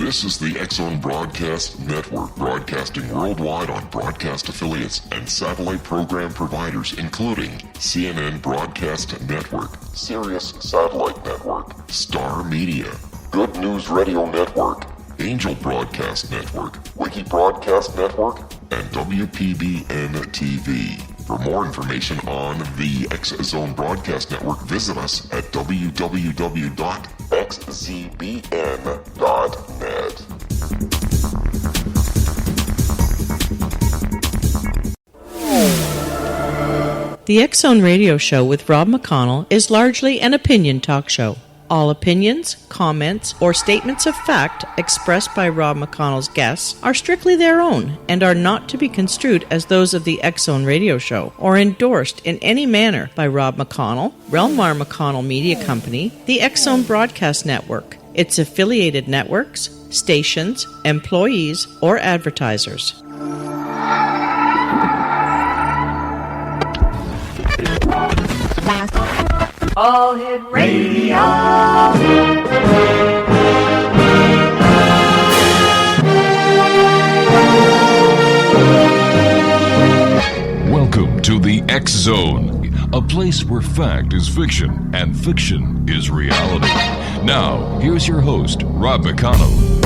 This is the X-Zone Broadcast Network, broadcasting worldwide on broadcast affiliates and satellite program providers, including CNN Broadcast Network, Sirius Satellite Network, Star Media, Good News Radio Network, Angel Broadcast Network, Wiki Broadcast Network, and WPBN TV. For more information on the X-Zone Broadcast Network, visit us at www.xzbn.net. The X-Zone Radio Show with Rob McConnell is largely an opinion talk show. All opinions, comments, or statements of fact expressed by Rob McConnell's guests are strictly their own and are not to be construed as those of the X-Zone Radio Show or endorsed in any manner by Rob McConnell, Relmar McConnell Media Company, the X-Zone Broadcast Network, its affiliated networks, stations, employees, or advertisers. All Hit Radio. Welcome to the X-Zone, a place where fact is fiction and fiction is reality. Now, here's your host, Rob McConnell.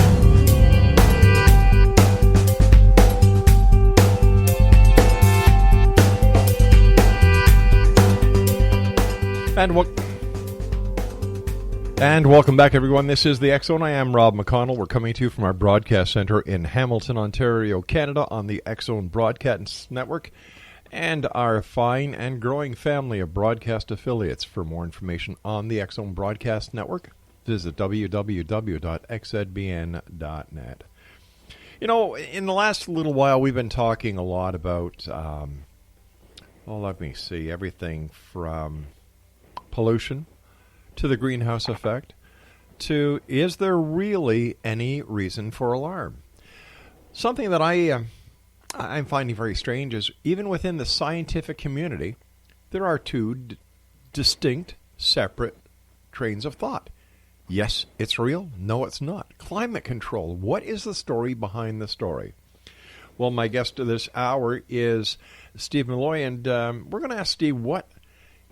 And welcome back, everyone. This is the X-Zone. I am Rob McConnell. We're coming to you from our broadcast center in Hamilton, Ontario, Canada, on the X-Zone Broadcast Network and our fine and growing family of broadcast affiliates. For more information on the X-Zone Broadcast Network, visit www.xzbn.net. You know, in the last little while, we've been talking a lot about, everything from pollution to the greenhouse effect to is there really any reason for alarm? Something that I'm finding very strange is even within the scientific community, there are two distinct, separate trains of thought. Yes, it's real. No, it's not. Climate control. What is the story behind the story? Well, my guest this hour is Steve Milloy, and we're going to ask Steve, what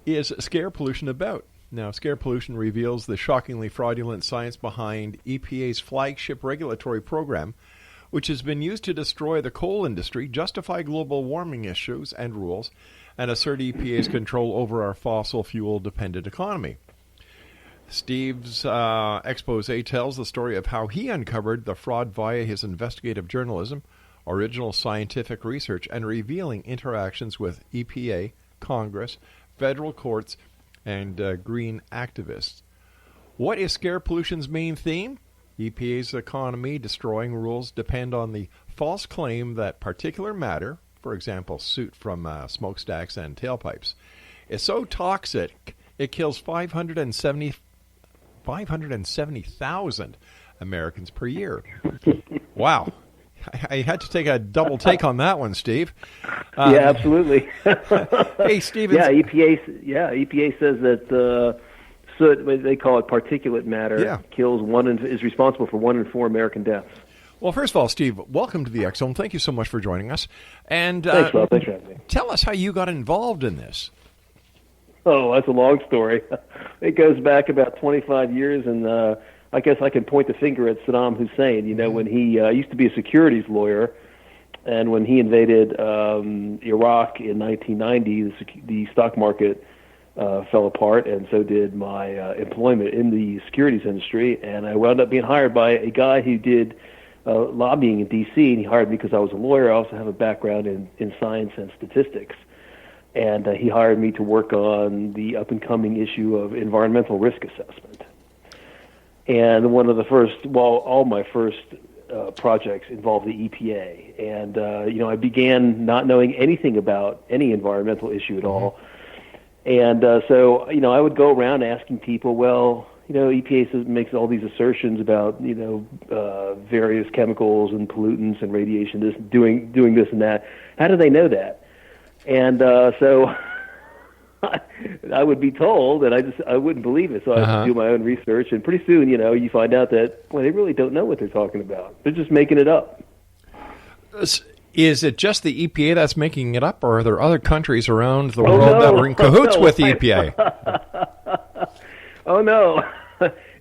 is scare pollution about? Now, scare pollution reveals the shockingly fraudulent science behind EPA's flagship regulatory program, which has been used to destroy the coal industry, justify global warming issues and rules, and assert EPA's control over our fossil fuel-dependent economy. Steve's expose tells the story of how he uncovered the fraud via his investigative journalism, original scientific research, and revealing interactions with EPA, Congress, federal courts, and green activists. What is scare pollution's main theme? EPA's economy destroying rules depend on the false claim that particulate matter, for example, soot from smokestacks and tailpipes, is so toxic it kills 570,000 Americans per year. Wow. I had to take a double take on that one, Steve. Yeah, absolutely. Hey, Steve. EPA says that soot, they call it particulate matter, is responsible for 1 in 4 American deaths. Well, first of all, Steve, welcome to the X-Zone. Thank you so much for joining us. And thanks, Rob. Thanks for having me. Tell us how you got involved in this. Oh, that's a long story. It goes back about 25 years, and I guess I can point the finger at Saddam Hussein. You know, when he used to be a securities lawyer, and when he invaded Iraq in 1990, the stock market fell apart, and so did my employment in the securities industry. And I wound up being hired by a guy who did lobbying in D.C., and he hired me because I was a lawyer. I also have a background in science and statistics. And he hired me to work on the up-and-coming issue of environmental risk assessment. And all my first projects involved the EPA. And, I began not knowing anything about any environmental issue at all. And so I would go around asking people, EPA makes all these assertions about, various chemicals and pollutants and radiation, doing this and that. How do they know that? And so I would be told, and I wouldn't believe it. So I would do my own research, and pretty soon, you find out that, boy, they really don't know what they're talking about. They're just making it up. Is it just the EPA that's making it up, or are there other countries around the world that are in cahoots with the EPA? Oh, no.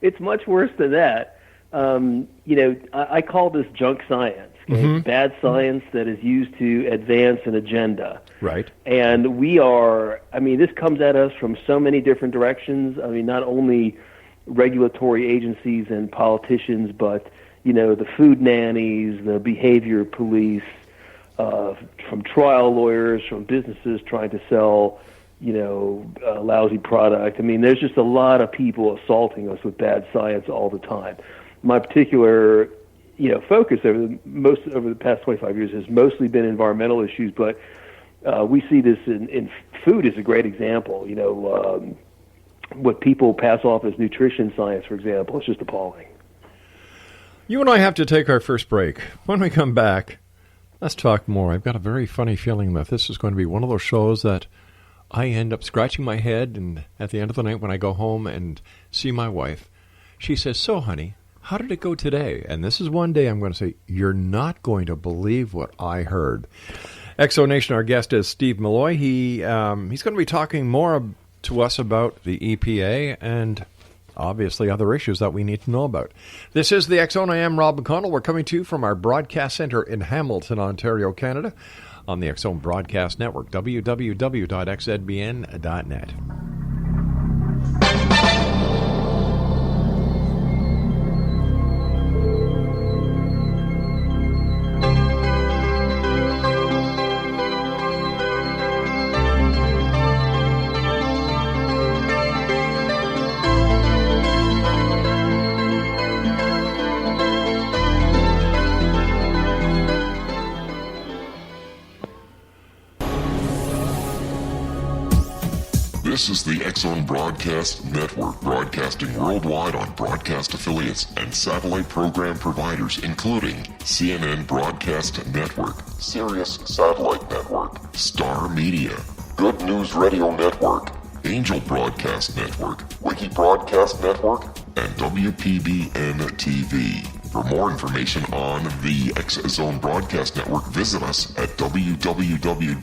It's much worse than that. I call this junk science. Okay? Bad science that is used to advance an agenda. Right. And this comes at us from so many different directions. Not only regulatory agencies and politicians, but, the food nannies, the behavior police, from trial lawyers, from businesses trying to sell, a lousy product. There's just a lot of people assaulting us with bad science all the time. My particular focus over the past 25 years has mostly been environmental issues, but we see this in food is a great example. What people pass off as nutrition science, for example, it's just appalling. You and I have to take our first break. When we come back, let's talk more. I've got a very funny feeling that this is going to be one of those shows that I end up scratching my head, and at the end of the night when I go home and see my wife, she says, "So, honey, how did it go today?" And this is one day I'm going to say, "You're not going to believe what I heard." Exonation, our guest is Steve Milloy. He's going to be talking more to us about the EPA and obviously other issues that we need to know about. This is the X Zone. I am Rob McConnell. We're coming to you from our broadcast center in Hamilton, Ontario, Canada, on the X Zone Broadcast Network, www.xzbn.net. This is the X Zone Broadcast Network, broadcasting worldwide on broadcast affiliates and satellite program providers, including CNN Broadcast Network, Sirius Satellite Network, Star Media, Good News Radio Network, Angel Broadcast Network, Wiki Broadcast Network, and WPBN TV. For more information on the X Zone Broadcast Network, visit us at www.xzbn.net.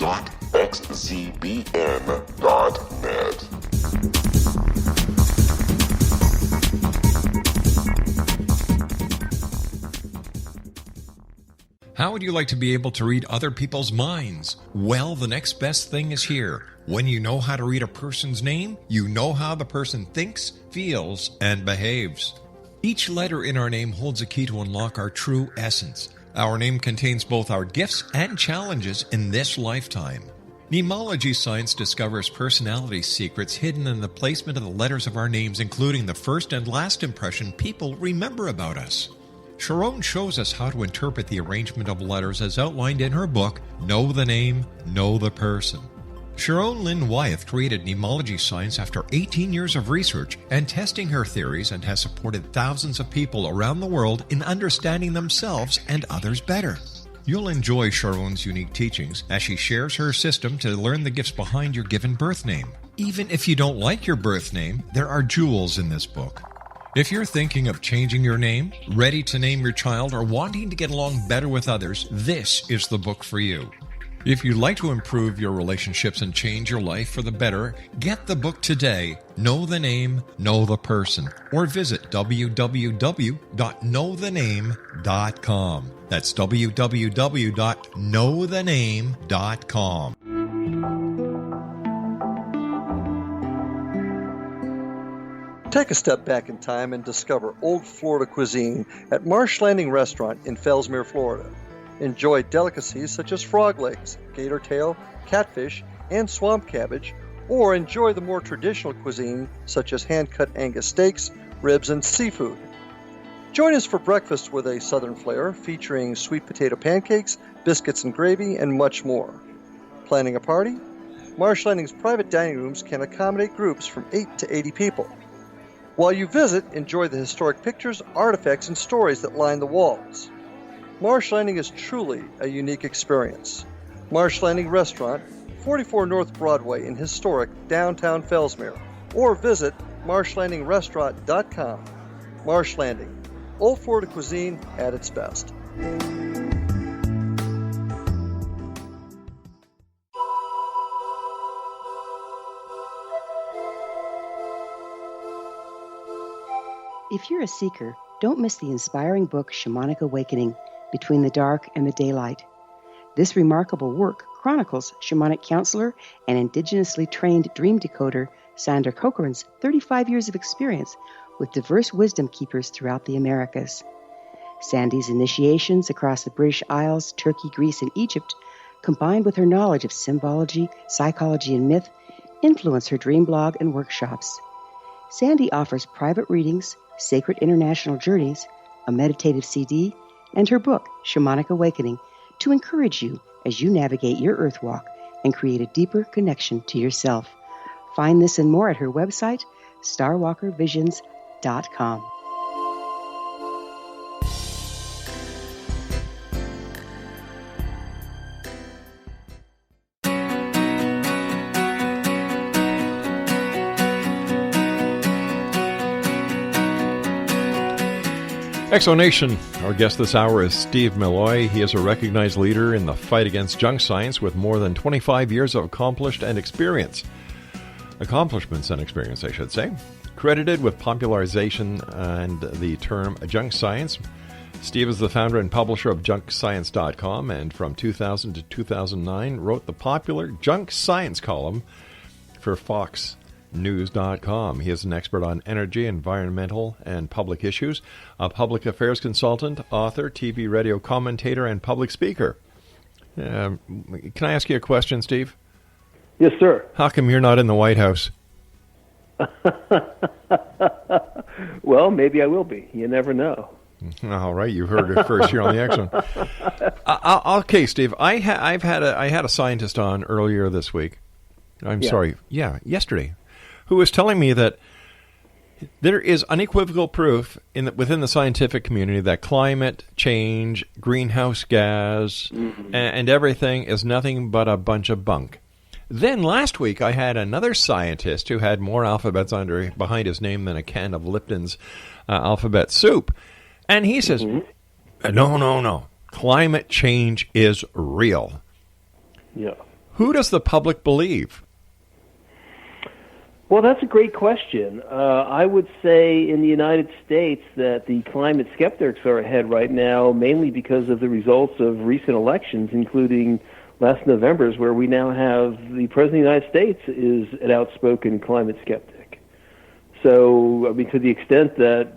How would you like to be able to read other people's minds? Well, the next best thing is here. When you know how to read a person's name, you know how the person thinks, feels, and behaves. Each letter in our name holds a key to unlock our true essence. Our name contains both our gifts and challenges in this lifetime. Nemology science discovers personality secrets hidden in the placement of the letters of our names, including the first and last impression people remember about us. Sharon shows us how to interpret the arrangement of letters as outlined in her book, Know the Name, Know the Person. Sharon Lynn Wyeth created Nemology science after 18 years of research and testing her theories, and has supported thousands of people around the world in understanding themselves and others better. You'll enjoy Sharon's unique teachings as she shares her system to learn the gifts behind your given birth name. Even if you don't like your birth name, there are jewels in this book. If you're thinking of changing your name, ready to name your child, or wanting to get along better with others, this is the book for you. If you'd like to improve your relationships and change your life for the better, get the book today, Know the Name, Know the Person, or visit www.knowthename.com. That's www.knowthename.com. Take a step back in time and discover old Florida cuisine at Marsh Landing Restaurant in Fellsmere, Florida. Enjoy delicacies such as frog legs, gator tail, catfish, and swamp cabbage, or enjoy the more traditional cuisine such as hand-cut Angus steaks, ribs, and seafood. Join us for breakfast with a southern flair featuring sweet potato pancakes, biscuits and gravy, and much more. Planning a party? Marsh Landing's private dining rooms can accommodate groups from 8 to 80 people. While you visit, enjoy the historic pictures, artifacts, and stories that line the walls. Marsh Landing is truly a unique experience. Marsh Landing Restaurant, 44 North Broadway in historic downtown Fellsmere, or visit marshlandingrestaurant.com. Marsh Landing, Old Florida cuisine at its best. If you're a seeker, don't miss the inspiring book Shamanic Awakening, Between the Dark and the Daylight. This remarkable work chronicles shamanic counselor and indigenously trained dream decoder Sandra Cochran's 35 years of experience with diverse wisdom keepers throughout the Americas. Sandy's initiations across the British Isles, Turkey, Greece, and Egypt, combined with her knowledge of symbology, psychology, and myth, influence her dream blog and workshops. Sandy offers private readings, sacred international journeys, a meditative CD, and her book, Shamanic Awakening, to encourage you as you navigate your earth walk and create a deeper connection to yourself. Find this and more at her website, starwalkervisions.com. Exonation. Our guest this hour is Steve Milloy. He is a recognized leader in the fight against junk science with more than 25 years of accomplishments and experience, I should say. Credited with popularization and the term junk science, Steve is the founder and publisher of junkscience.com, and from 2000 to 2009 wrote the popular Junk Science column for FoxNews.com. He is an expert on energy, environmental, and public issues, a public affairs consultant, author, TV, radio commentator, and public speaker. Can I ask you a question, Steve? Yes, sir. How come you're not in the White House? Well, maybe I will be. You never know. All right, you heard it first here on the X Zone. Okay, Steve. I had a scientist on earlier this week. Yesterday, who was telling me that there is unequivocal proof within the scientific community that climate change, greenhouse gas, and everything is nothing but a bunch of bunk. Then last week I had another scientist who had more alphabets behind his name than a can of Lipton's alphabet soup. And he says, no, climate change is real. Yeah. Who does the public believe? Well, that's a great question. I would say in the United States that the climate skeptics are ahead right now, mainly because of the results of recent elections, including last November's, where we now have the President of the United States is an outspoken climate skeptic. So, I mean, to the extent that,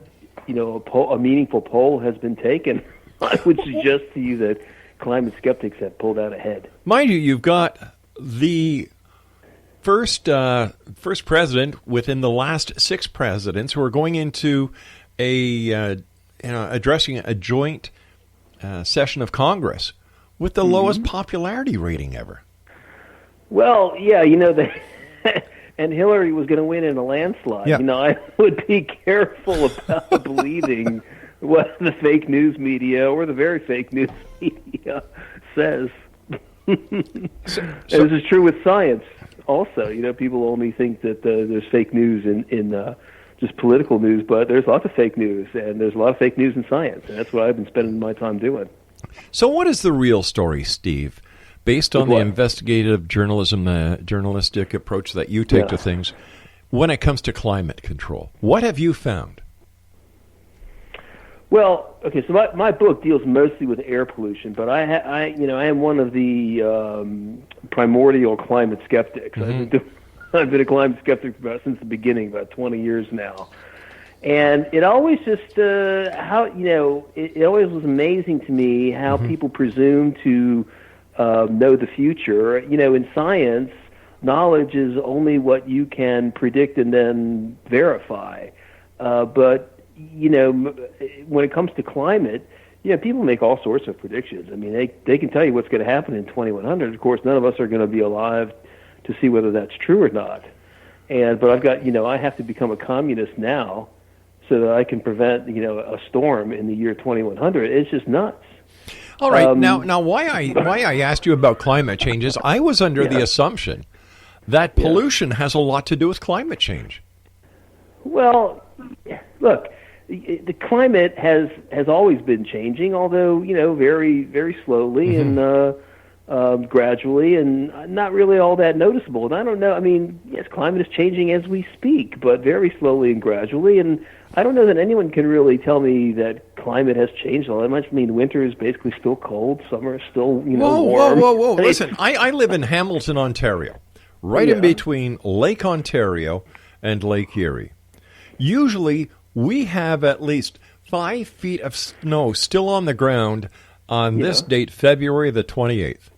a meaningful poll has been taken, I would suggest to you that climate skeptics have pulled out ahead. Mind you, you've got the first president within the last 6 presidents who are going into addressing a joint session of Congress with the lowest popularity rating ever. Well, yeah, and Hillary was going to win in a landslide. Yeah. I would be careful about believing what the fake news media or the very fake news media says. So this is true with science also. People only think that there's fake news in just political news, but there's lots of fake news, and there's a lot of fake news in science, and that's what I've been spending my time doing. So what is the real story, Steve? Based on the investigative journalism, the journalistic approach that you take to things, when it comes to climate control, what have you found? Well, okay, so my book deals mostly with air pollution, but I am one of the primordial climate skeptics. I've been a climate skeptic since the beginning, about 20 years now. And it always just it always was amazing to me how people presume to know the future. In science, knowledge is only what you can predict and then verify. But when it comes to climate, people make all sorts of predictions. I mean, they can tell you what's going to happen in 2100. Of course, none of us are going to be alive to see whether that's true or not. But I've got, I have to become a communist now so that I can prevent, a storm in the year 2100. It's just nuts. All right. Now, why I asked you about climate change is I was under the assumption that pollution has a lot to do with climate change. Well, look, the climate has always been changing, although very very slowly and gradually, and not really all that noticeable. And I don't know. I mean, yes, climate is changing as we speak, but very slowly and gradually. And I don't know that anyone can really tell me that climate has changed all that much. I mean, winter is basically still cold, summer is still warm. Whoa! Listen, I live in Hamilton, Ontario, right in between Lake Ontario and Lake Erie. Usually, we have at least 5 feet of snow still on the ground on this date, February the 28th.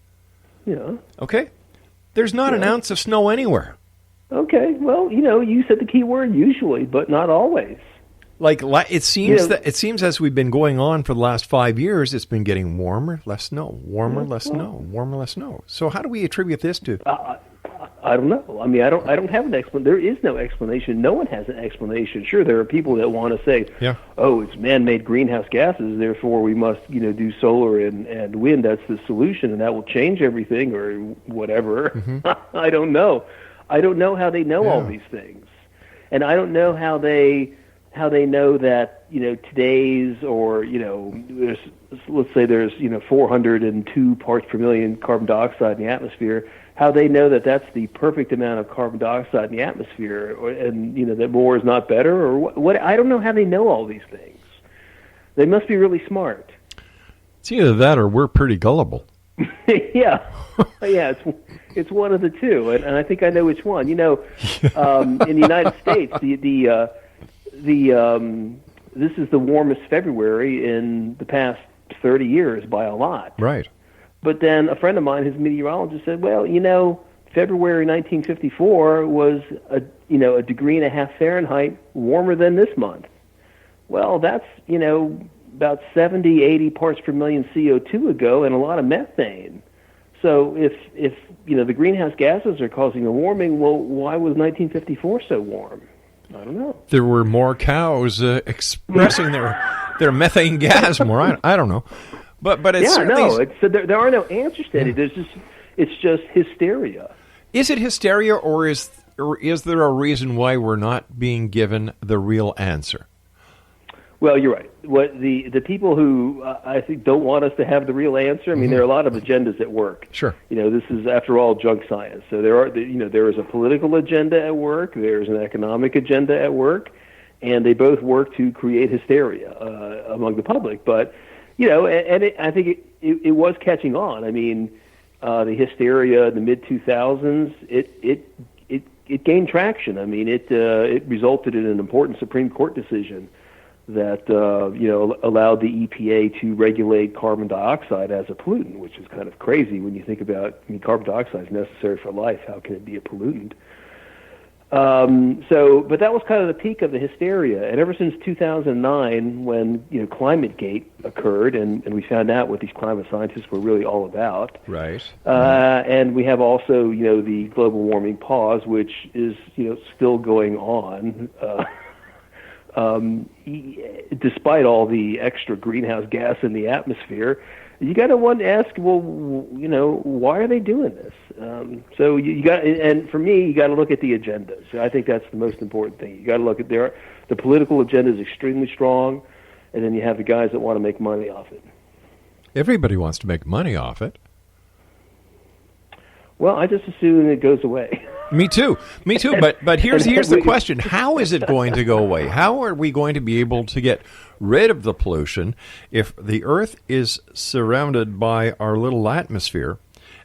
Yeah. Okay? There's not an ounce of snow anywhere. Okay. Well, you said the key word usually, but not always. Like it seems as we've been going on for the last 5 years, it's been getting warmer, less snow, warmer, less snow, warmer, less snow. So how do we attribute this to? I don't know. I mean, I don't have an explanation. There is no explanation. No one has an explanation. Sure, there are people that want to say, "Oh, it's man-made greenhouse gases, therefore we must, do solar and wind. That's the solution, and that will change everything," or whatever. Mm-hmm. I don't know. I don't know how they know all these things, and I don't know how they know that today's or let's say there's 402 parts per million carbon dioxide in the atmosphere. How they know that that's the perfect amount of carbon dioxide in the atmosphere, and that more is not better, or what? I don't know how they know all these things. They must be really smart. It's either that or we're pretty gullible. Yeah. It's one of the two, and I think I know which one. In the United States, this is the warmest February in the past 30 years by a lot. Right. But then a friend of mine, his meteorologist, said, "Well, February 1954 was a degree and a half Fahrenheit warmer than this month." Well, that's about 70, 80 parts per million CO2 ago, and a lot of methane. So if the greenhouse gases are causing the warming, well, why was 1954 so warm? I don't know. There were more cows expressing their methane gas more. I don't know. But it's so there are no answers to it. It's just hysteria. Is it hysteria, or is there a reason why we're not being given the real answer? Well, you're right. What the people who I think don't want us to have the real answer. I mean, there are a lot of agendas at work. Sure. This is after all junk science. So there is a political agenda at work. There's an economic agenda at work, and they both work to create hysteria among the public. But I think it was catching on. I mean, the hysteria in the mid-2000s, it gained traction. I mean, it resulted in an important Supreme Court decision that allowed the EPA to regulate carbon dioxide as a pollutant, which is kind of crazy when you think about. I mean, carbon dioxide is necessary for life. How can it be a pollutant? But that was kind of the peak of the hysteria, and ever since 2009, when ClimateGate occurred, and we found out what these climate scientists were really all about. Right. And we have also, the global warming pause, which is, still going on, despite all the extra greenhouse gas in the atmosphere. You got to ask, well, why are they doing this? So you got, and for me, you got to look at the agendas. I think that's the most important thing. You got to look at the political agenda is extremely strong, and then you have the guys that want to make money off it. Everybody wants to make money off it. Well, I just assume it goes away. Me too. But here's the question: how is it going to go away? How are we going to be able to get rid of the pollution if the Earth is surrounded by our little atmosphere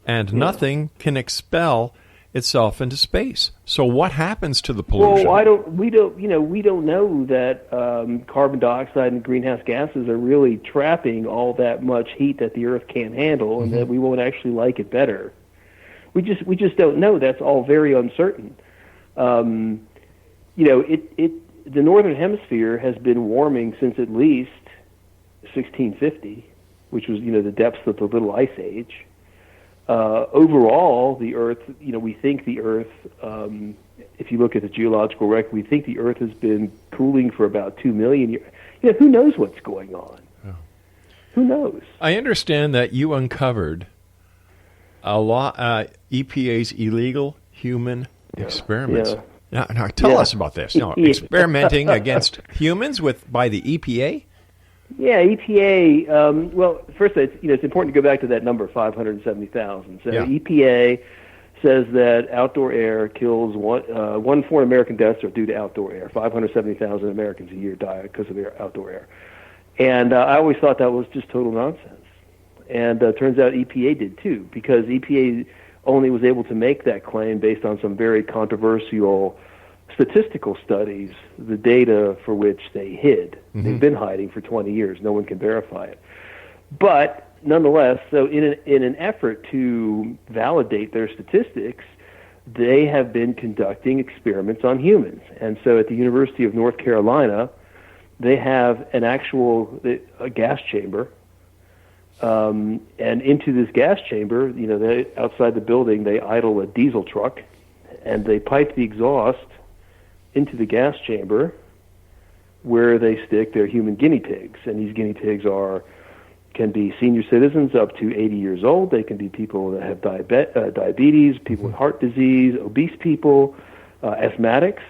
and nothing can expel itself into space? So what happens to the pollution? Well, we don't know that carbon dioxide and greenhouse gases are really trapping all that much heat that the Earth can't handle, and that we won't actually like it better. We just don't know. That's all very uncertain. The northern hemisphere has been warming since at least 1650, which was the depths of the Little Ice Age. Overall, the Earth, we think the Earth, if you look at the geological record, we think the Earth has been cooling for about 2 million years. Who knows what's going on? Who knows? I understand that you uncovered a lot EPA's illegal human experiments. Yeah. Now tell us about this. Experimenting against humans by the EPA? Yeah, EPA. Well, first, it's important to go back to that number, 570,000. So EPA says that outdoor air kills one foreign American deaths are due to outdoor air. 570,000 Americans a year die because of outdoor air. And I always thought that was just total nonsense. And turns out EPA did too, because EPA only was able to make that claim based on some very controversial statistical studies, the data for which they hid. Mm-hmm. They've been hiding for 20 years. No one can verify it. But nonetheless, so in an effort to validate their statistics, they have been conducting experiments on humans. And so at the University of North Carolina, they have a gas chamber. And into this gas chamber, outside the building, they idle a diesel truck, and they pipe the exhaust into the gas chamber where they stick their human guinea pigs. And these guinea pigs can be senior citizens up to 80 years old. They can be people that have diabetes, people with heart disease, obese people, asthmatics.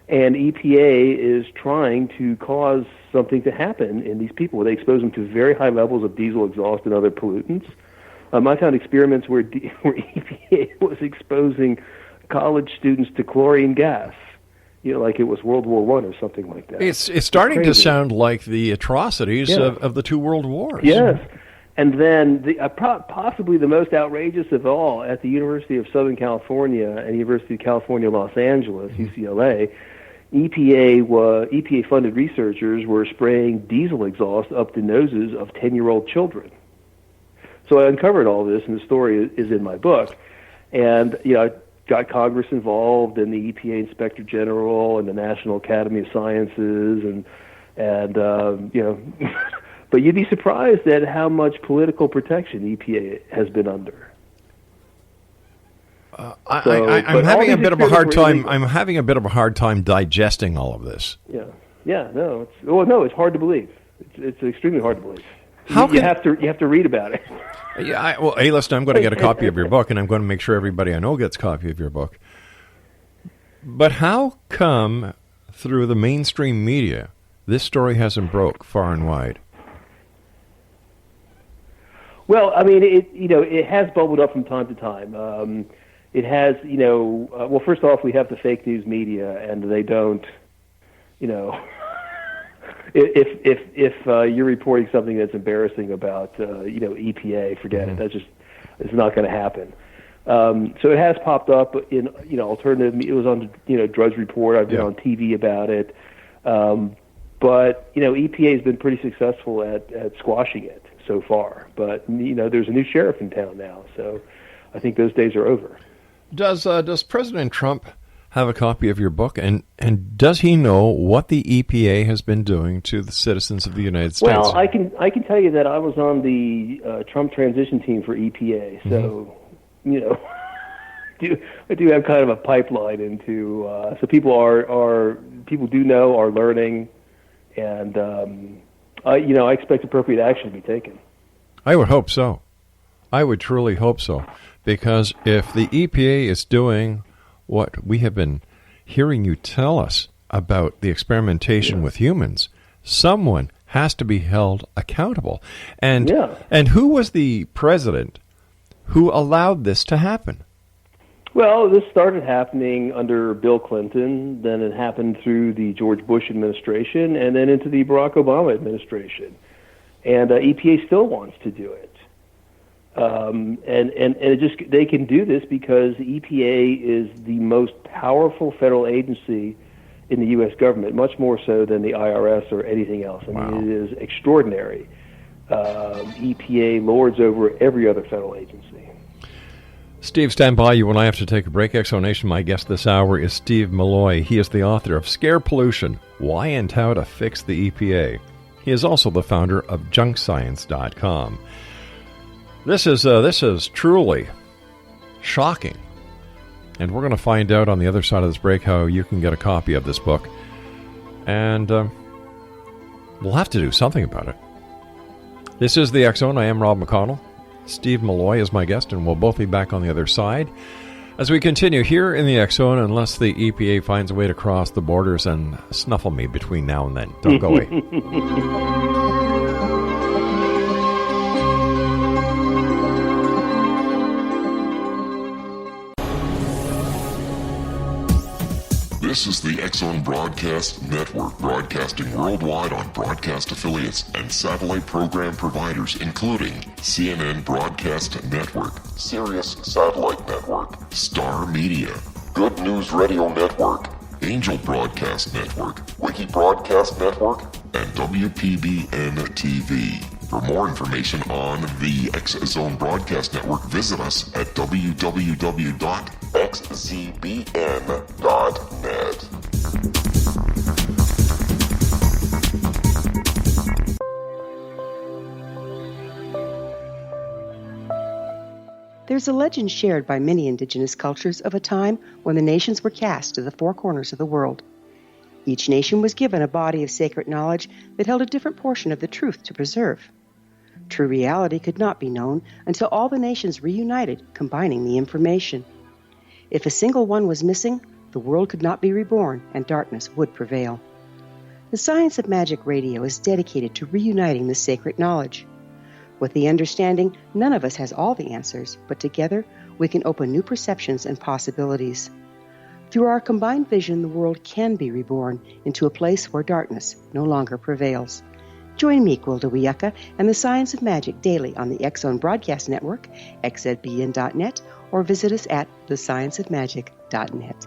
And EPA is trying to cause something to happen in these people. They expose them to very high levels of diesel exhaust and other pollutants. I found experiments where EPA was exposing college students to chlorine gas, like it was World War I or something like that. It's starting to sound like the atrocities of the two world wars. Yes. And then possibly the most outrageous of all, at the University of Southern California and University of California, Los Angeles, UCLA, EPA-funded researchers were spraying diesel exhaust up the noses of 10-year-old children. So I uncovered all this, and the story is in my book. And, I got Congress involved, and the EPA Inspector General, and the National Academy of Sciences, and but you'd be surprised at how much political protection EPA has been under. I'm having a bit of a hard time. I'm having a bit of a hard time digesting all of this. No, it's hard to believe. It's extremely hard to believe. You have to read about it. Hey, listen, I'm going to get a copy of your book, and I'm going to make sure everybody I know gets a copy of your book. But how come through the mainstream media this story hasn't broke far and wide? Well, I mean, it has bubbled up from time to time. It has, well, first off, we have the fake news media, and they don't, if you're reporting something that's embarrassing about, EPA, forget it. That's just, it's not going to happen. So it has popped up in, alternative. It was on, Drudge Report. I've been on TV about it. But EPA has been pretty successful at squashing it so far. But there's a new sheriff in town now, so I think those days are over. Does President Trump have a copy of your book, and does he know what the EPA has been doing to the citizens of the United States? Well, I can tell you that I was on the Trump transition team for EPA, so I do have kind of a pipeline into so people people do know, are learning, and I expect appropriate action to be taken. I would hope so. I would truly hope so, because if the EPA is doing what we have been hearing you tell us about the experimentation with humans, someone has to be held accountable. And who was the president who allowed this to happen? Well, this started happening under Bill Clinton, then it happened through the George Bush administration, and then into the Barack Obama administration. And EPA still wants to do it. And they can do this because the EPA is the most powerful federal agency in the U.S. government, much more so than the IRS or anything else. I mean, it is extraordinary. EPA lords over every other federal agency. Steve, stand by. You and I have to take a break. Exonation, my guest this hour is Steve Milloy. He is the author of Scare Pollution, Why and How to Fix the EPA. He is also the founder of junkscience.com. This is truly shocking. And we're going to find out on the other side of this break how you can get a copy of this book. And we'll have to do something about it. This is the X Zone. I am Rob McConnell. Steve Milloy is my guest, and we'll both be back on the other side as we continue here in the X Zone, unless the EPA finds a way to cross the borders and snuffle me between now and then. Don't go away. This is the X Zone Broadcast Network, broadcasting worldwide on broadcast affiliates and satellite program providers, including CNN Broadcast Network, Sirius Satellite Network, Star Media, Good News Radio Network, Angel Broadcast Network, Wiki Broadcast Network, and WPBN TV. For more information on the X Zone Broadcast Network, visit us at www.xzbn.net. There's a legend shared by many indigenous cultures of a time when the nations were cast to the four corners of the world. Each nation was given a body of sacred knowledge that held a different portion of the truth to preserve. True reality could not be known until all the nations reunited, combining the information. If a single one was missing, the world could not be reborn and darkness would prevail. The Science of Magic Radio is dedicated to reuniting the sacred knowledge. With the understanding, none of us has all the answers, but together we can open new perceptions and possibilities. Through our combined vision, the world can be reborn into a place where darkness no longer prevails. Join me, Gwilda Wiyaka, and the Science of Magic daily on the X Zone Broadcast Network, xzbn.net, or visit us at thescienceofmagic.net.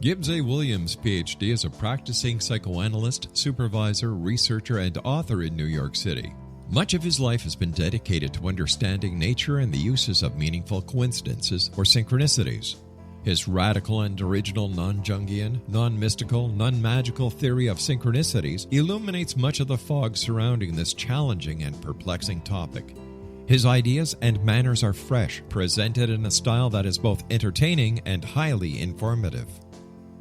Gibbs A. Williams, Ph.D., is a practicing psychoanalyst, supervisor, researcher, and author in New York City. Much of his life has been dedicated to understanding nature and the uses of meaningful coincidences or synchronicities. His radical and original non-Jungian, non-mystical, non-magical theory of synchronicities illuminates much of the fog surrounding this challenging and perplexing topic. His ideas and manners are fresh, presented in a style that is both entertaining and highly informative.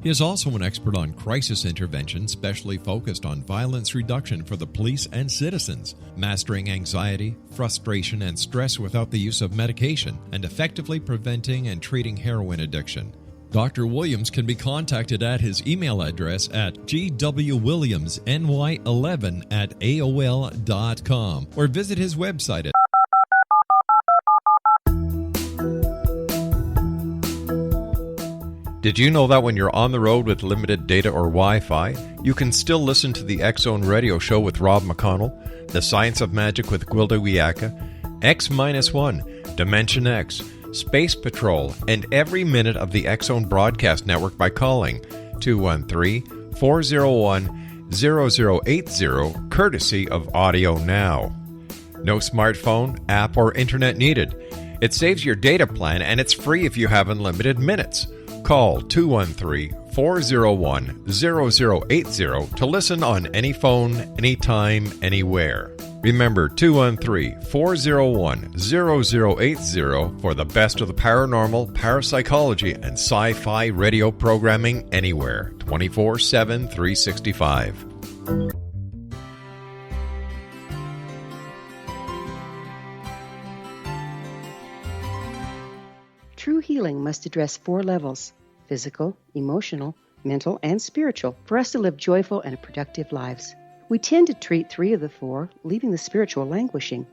He is also an expert on crisis intervention, specially focused on violence reduction for the police and citizens, mastering anxiety, frustration, and stress without the use of medication, and effectively preventing and treating heroin addiction. Dr. Williams can be contacted at his email address at gwwilliamsny11@aol.com or visit his website at Did you know that when you're on the road with limited data or Wi-Fi, you can still listen to the X Zone Radio Show with Rob McConnell, The Science of Magic with Gwilda Wiyaka, X-1, Dimension X, Space Patrol, and every minute of the X Zone Broadcast Network by calling 213-401-0080, courtesy of Audio Now. No smartphone, app, or internet needed. It saves your data plan, and it's free if you have unlimited minutes. Call 213-401-0080 to listen on any phone, anytime, anywhere. Remember 213-401-0080 for the best of the paranormal, parapsychology, and sci-fi radio programming anywhere, 24/7, 365. True healing must address 4 levels: physical, emotional, mental, and spiritual, for us to live joyful and productive lives. We tend to treat 3 of the 4, leaving the spiritual languishing.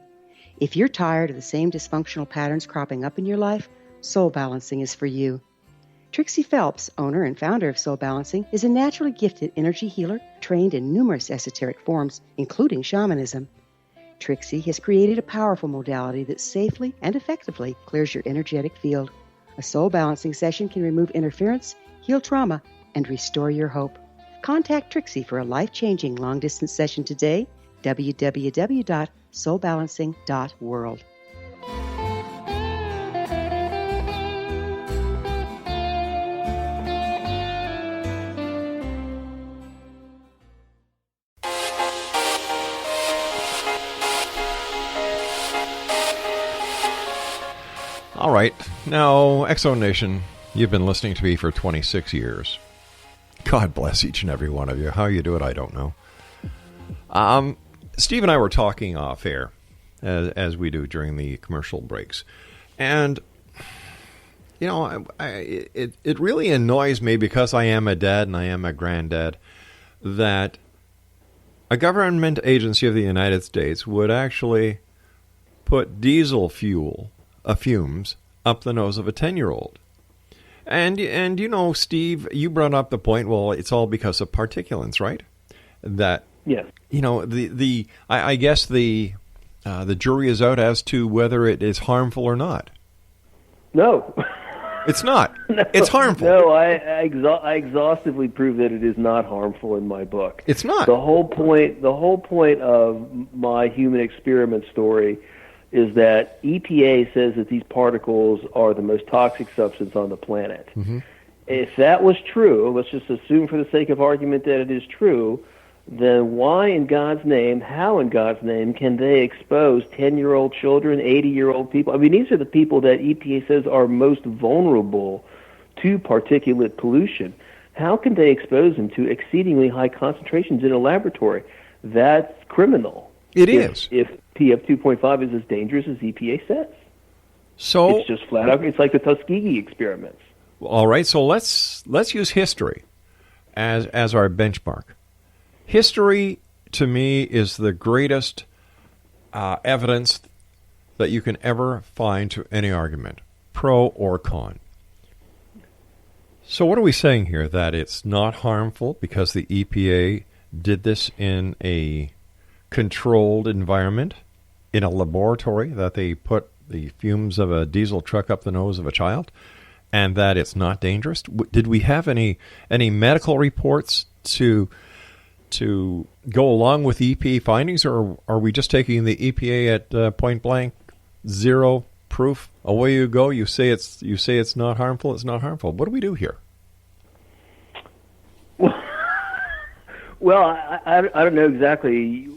If you're tired of the same dysfunctional patterns cropping up in your life, Soul Balancing is for you. Trixie Phelps, owner and founder of Soul Balancing, is a naturally gifted energy healer trained in numerous esoteric forms, including shamanism. Trixie has created a powerful modality that safely and effectively clears your energetic field. A soul balancing session can remove interference, heal trauma, and restore your hope. Contact Trixie for a life-changing long-distance session today, www.soulbalancing.world. All right. Now, Exo Nation, You've been listening to me for 26 years. God bless each and every one of you. How you do it, I don't know. Steve and I were talking off air, as we do during the commercial breaks. And, you know, it really annoys me, because I am a dad and I am a granddad, that a government agency of the United States would actually put diesel fumes up the nose of a 10-year-old. And you know, Steve, you brought up the point, well, it's all because of particulates, right? That, yes. You know, I guess the jury is out as to whether it is harmful or not. No. It's not. No, it's harmful. No, I exhaustively prove that it is not harmful in my book. It's not. The whole point of my human experiment story is that EPA says that these particles are the most toxic substance on the planet. Mm-hmm. If that was true, let's just assume for the sake of argument that it is true, then why in God's name, how in God's name, can they expose 10-year-old children, 80-year-old people? I mean, these are the people that EPA says are most vulnerable to particulate pollution. How can they expose them to exceedingly high concentrations in a laboratory? That's criminal. It is. If PF 2.5 is as dangerous as EPA says. So it's just flat out, it's like the Tuskegee experiments. All right, so let's use history as our benchmark. History, to me, is the greatest evidence that you can ever find to any argument, pro or con. So what are we saying here? That it's not harmful because the EPA did this in a controlled environment, in a laboratory, that they put the fumes of a diesel truck up the nose of a child, and that it's not dangerous? Did we have any medical reports to go along with EPA findings, or are we just taking the EPA at point blank, zero proof? Away you go. You say it's not harmful. It's not harmful. What do we do here? Well, I don't know exactly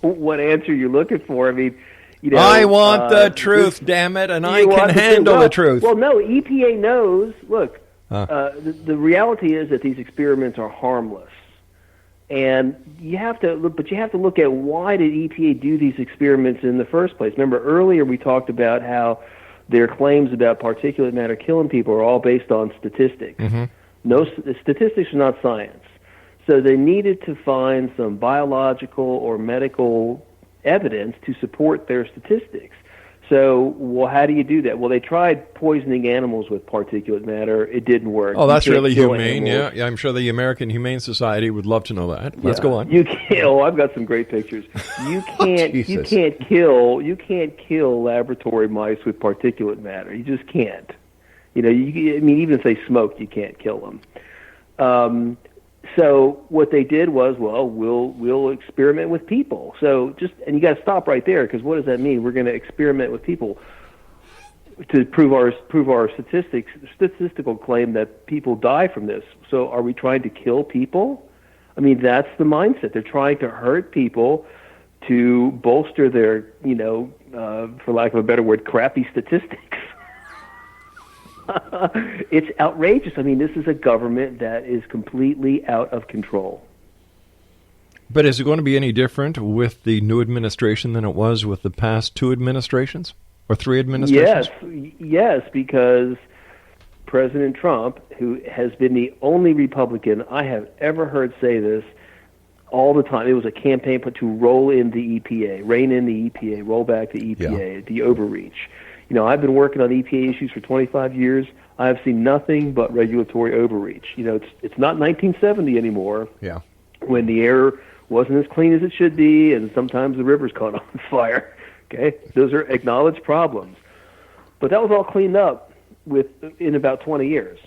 what answer you're looking for. I mean, you know, I want the truth, damn it, and I can handle the truth. Well, no, EPA knows. Look, the reality is that these experiments are harmless. And you have to look at, why did EPA do these experiments in the first place? Remember, earlier we talked about how their claims about particulate matter killing people are all based on statistics. Mm-hmm. No, statistics are not science. So they needed to find some biological or medical evidence to support their statistics. So, well, how do you do that? Well, they tried poisoning animals with particulate matter. It didn't work. Oh, that's really humane. Yeah, I'm sure the American Humane Society would love to know that. Let's go on. You can't. Oh, I've got some great pictures. You can't. You can't kill laboratory mice with particulate matter. You just can't. You know, I mean, even if they smoked, you can't kill them. So what they did was, well, we'll experiment with people. So and you got to stop right there, because what does that mean? We're going to experiment with people to prove our statistical claim that people die from this. So are we trying to kill people? I mean, that's the mindset. They're trying to hurt people to bolster their, for lack of a better word, crappy statistics. It's outrageous. I mean, this is a government that is completely out of control. But is it going to be any different with the new administration than it was with the past two administrations or three administrations? Yes, because President Trump, who has been the only Republican I have ever heard say this all the time, it was a campaign to roll in the EPA, rein in the EPA, roll back the EPA, the overreach. I've been working on EPA issues for 25 years. I have seen nothing but regulatory overreach. It's not 1970 anymore. Yeah. When the air wasn't as clean as it should be, and sometimes the rivers caught on fire. Okay, those are acknowledged problems. But that was all cleaned up in about 20 years.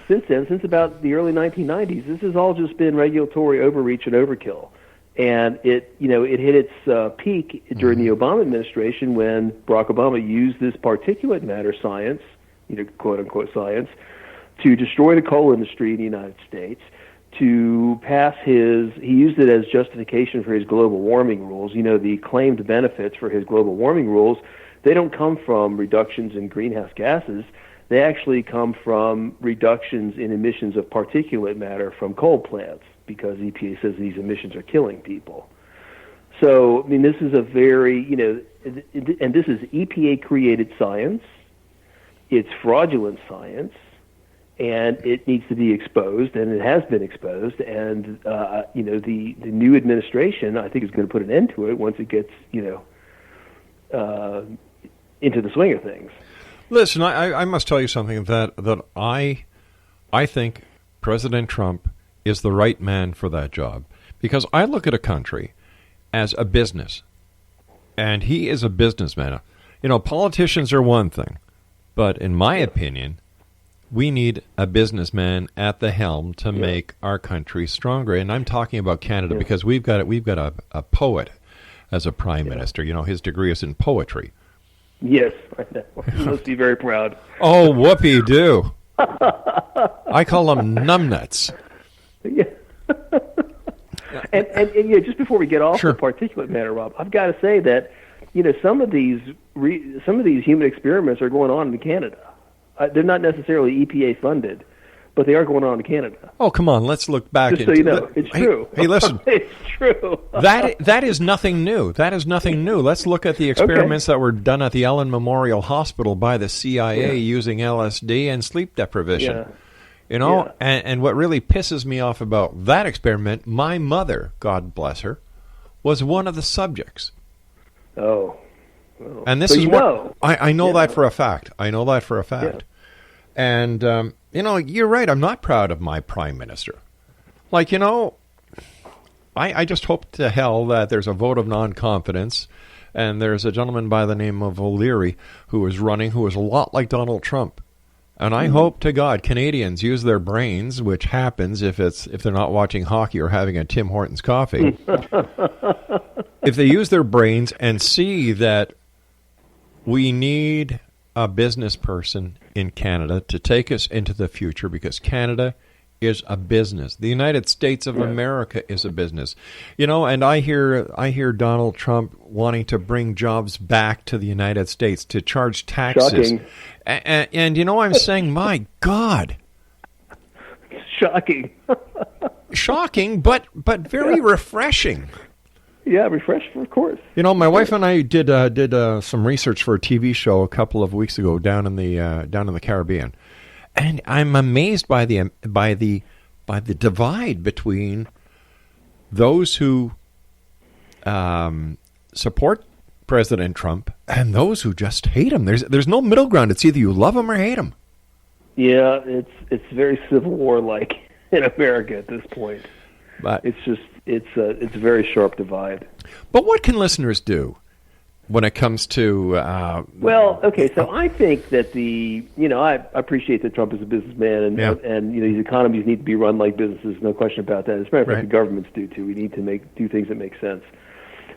Since then, since about the early 1990s, this has all just been regulatory overreach and overkill. And it hit its peak during the Obama administration, when Barack Obama used this particulate matter science, quote unquote science, to destroy the coal industry in the United States, to pass he used it as justification for his global warming rules. The claimed benefits for his global warming rules, they don't come from reductions in greenhouse gases. they actually come from reductions in emissions of particulate matter from coal plants, because EPA says these emissions are killing people. So, I mean, this is a very, and this is EPA-created science. It's fraudulent science, and it needs to be exposed, and it has been exposed. And, the new administration, I think, is going to put an end to it once it gets, into the swing of things. Listen, I must tell you something that I think President Trump is the right man for that job, because I look at a country as a business, and he is a businessman. Politicians are one thing, but in my opinion, we need a businessman at the helm to make our country stronger. And I'm talking about Canada because we've got a poet as a prime minister. His degree is in poetry. Yes, I know. You must be very proud. Oh, whoopee-doo. I call them numbnuts. Yeah. and just before we get off the particulate matter, Rob, I've got to say that some of these human experiments are going on in Canada. They're not necessarily EPA funded, but they are going on in Canada. Oh, come on, let's look back. Just so you know, it's true. Hey, listen, it's true. that is nothing new. That is nothing new. Let's look at the experiments that were done at the Ellen Memorial Hospital by the CIA using LSD and sleep deprivation. Yeah. And what really pisses me off about that experiment, my mother, God bless her, was one of the subjects. Oh. And this is what I know that for a fact. I know that for a fact. Yeah. And, you're right. I'm not proud of my prime minister. I just hope to hell that there's a vote of non-confidence, and there's a gentleman by the name of O'Leary who is running, who is a lot like Donald Trump. And I hope to God Canadians use their brains, which happens if they're not watching hockey or having a Tim Hortons coffee. If they use their brains and see that we need a business person in Canada to take us into the future, because Canada is a business. The United States of America is a business. And I hear Donald Trump wanting to bring jobs back to the United States, to charge taxes. Shocking. And I'm saying, my God. Shocking. Shocking, but very refreshing. Yeah, refreshed, of course. My wife and I did some research for a TV show a couple of weeks ago down in the Caribbean, and I'm amazed by the divide between those who support President Trump and those who just hate him. There's no middle ground. It's either you love him or hate him. Yeah, it's very Civil War-like in America at this point. But it's a very sharp divide. But what can listeners do when it comes to? So I think that I appreciate that Trump is a businessman, and these economies need to be run like businesses. No question about that. As a matter of fact, the governments do too. We need to do things that make sense.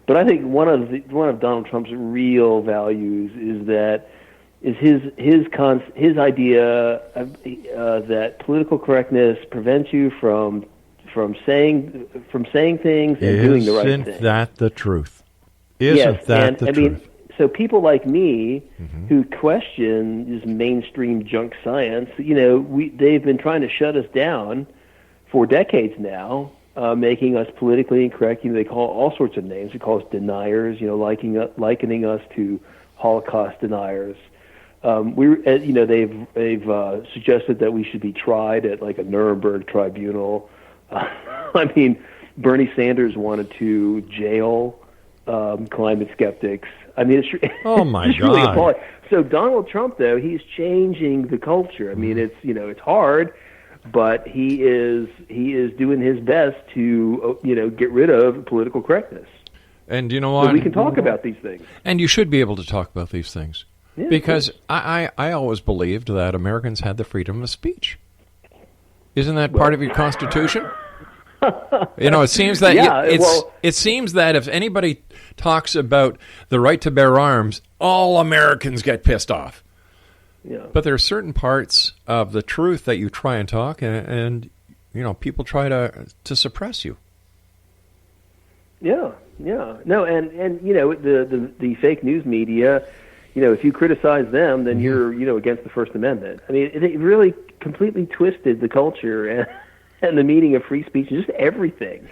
But I think one of Donald Trump's real values is his idea that political correctness prevents you from saying things and doing the right thing. Isn't that the truth? Isn't that the truth? So people like me who question this mainstream junk science, they've been trying to shut us down for decades now, making us politically incorrect. They call all sorts of names. They call us deniers. Likening us to Holocaust deniers. They've suggested that we should be tried at like a Nuremberg tribunal. Bernie Sanders wanted to jail climate skeptics. Oh my it's God! Really appalling. So Donald Trump, though, he's changing the culture. It's hard, but he is doing his best to get rid of political correctness. And you know what? So we can talk about these things. And you should be able to talk about these things. Yeah, because I always believed that Americans had the freedom of speech. Isn't that part of your Constitution? It seems that it seems that if anybody talks about the right to bear arms, all Americans get pissed off. Yeah. But there are certain parts of the truth that you try and talk, and people try to suppress you. Yeah. No, and the fake news media, if you criticize them, then you're, against the First Amendment. I mean, it really completely twisted the culture and the meaning of free speech and just everything.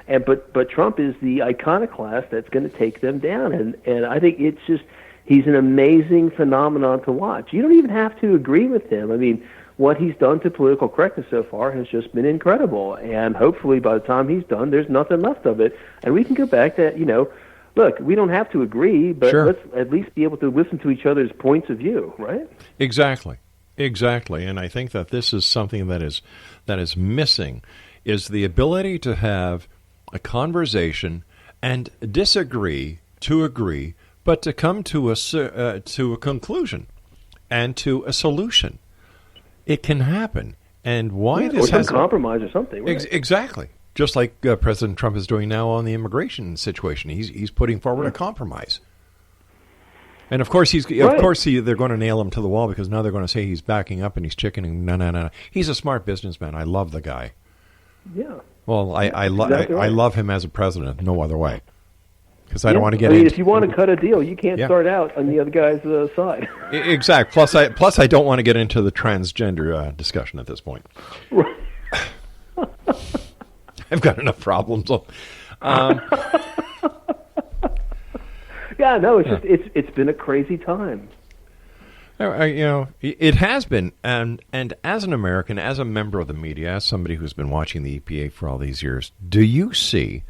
But Trump is the iconoclast that's going to take them down, and I think he's an amazing phenomenon to watch. You don't even have to agree with him. I mean, what he's done to political correctness so far has just been incredible, and hopefully by the time he's done, there's nothing left of it, and we can go back to, look, we don't have to agree, but let's at least be able to listen to each other's points of view, right? Exactly. And I think that this is something that is missing, is the ability to have a conversation and disagree to agree, but to come to a conclusion and to a solution. It can happen. And why this has compromise or something, right? Exactly. Just like President Trump is doing now on the immigration situation. He's putting forward a compromise. And of course they're going to nail him to the wall, because now they're going to say he's backing up and he's chickening. No. He's a smart businessman. I love the guy. Yeah. Well, I love him as a president. No other way. Because I don't want to get if you want to cut a deal, you can't start out on the other guy's side. Exactly. Plus, I don't want to get into the transgender discussion at this point. Right. I've got enough problems. It's been a crazy time. It has been, and as an American, as a member of the media, as somebody who's been watching the EPA for all these years, do you see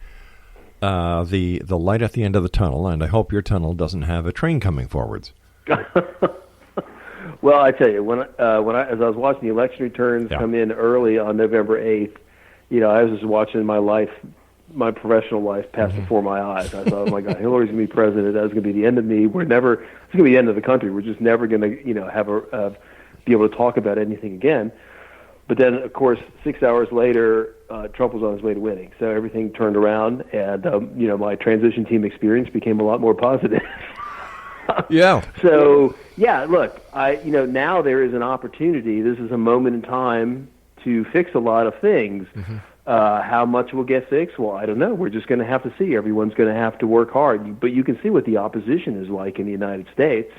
the light at the end of the tunnel? And I hope your tunnel doesn't have a train coming forwards. Well, I tell you, as I was watching the election returns come in early on November 8th, I was just watching my professional life pass before my eyes. I thought, oh my God, Hillary's going to be president. That's going to be the end of me. It's going to be the end of the country. We're just never going to, be able to talk about anything again. But then, of course, 6 hours later, Trump was on his way to winning. So everything turned around, and my transition team experience became a lot more positive. Yeah. So look, now there is an opportunity. This is a moment in time to fix a lot of things. Mm-hmm. How much will get fixed? Well, I don't know. We're just going to have to see. Everyone's going to have to work hard. But you can see what the opposition is like in the United States,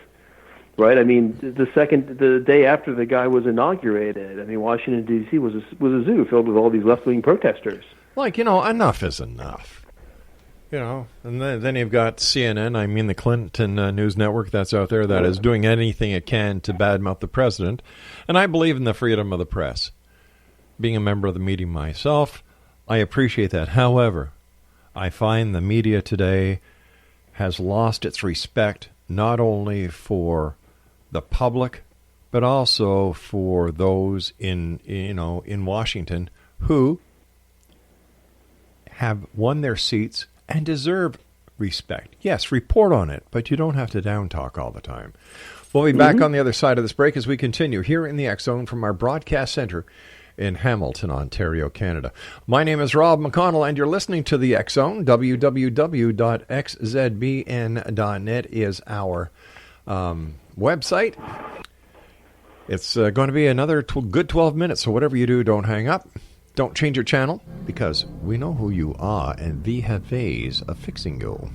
right? I mean, the day after the guy was inaugurated, Washington, D.C. was a zoo filled with all these left-wing protesters. Enough is enough. And then you've got CNN, the Clinton News Network that's out there that is doing anything it can to badmouth the president. And I believe in the freedom of the press. Being a member of the media myself, I appreciate that. However, I find the media today has lost its respect not only for the public, but also for those in Washington who have won their seats and deserve respect. Yes, report on it, but you don't have to down talk all the time. We'll be back on the other side of this break as we continue here in the X Zone from our broadcast center in Hamilton, Ontario, Canada. My name is Rob McConnell, and you're listening to the X Zone. www.xzbn.net is our website. It's going to be another good 12 minutes, so whatever you do, don't hang up. Don't change your channel, because we know who you are, and we have ways of fixing you.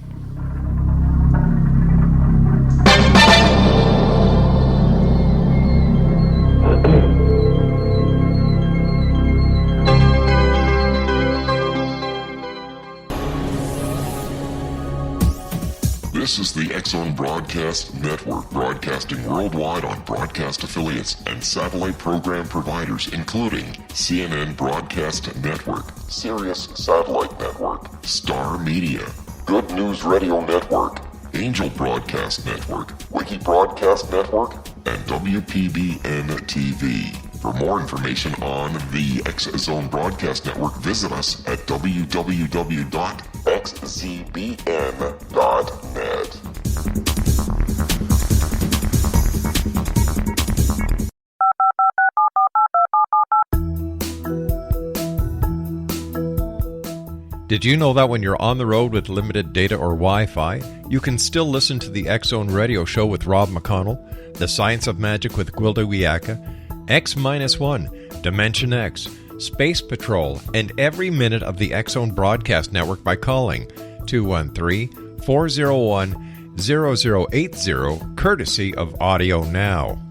This is the X Zone Broadcast Network, broadcasting worldwide on broadcast affiliates and satellite program providers, including CNN Broadcast Network, Sirius Satellite Network, Star Media, Good News Radio Network, Angel Broadcast Network, Wiki Broadcast Network, and WPBN TV. For more information on the X Zone Broadcast Network, visit us at www.xzbn.net. Did you know that when you're on the road with limited data or Wi-Fi, you can still listen to the X Zone Radio Show with Rob McConnell, The Science of Magic with Gwilda Wiyaka, X-1, Dimension X, Space Patrol, and every minute of the X Zone Broadcast Network by calling 213-401 0080, courtesy of Audio Now.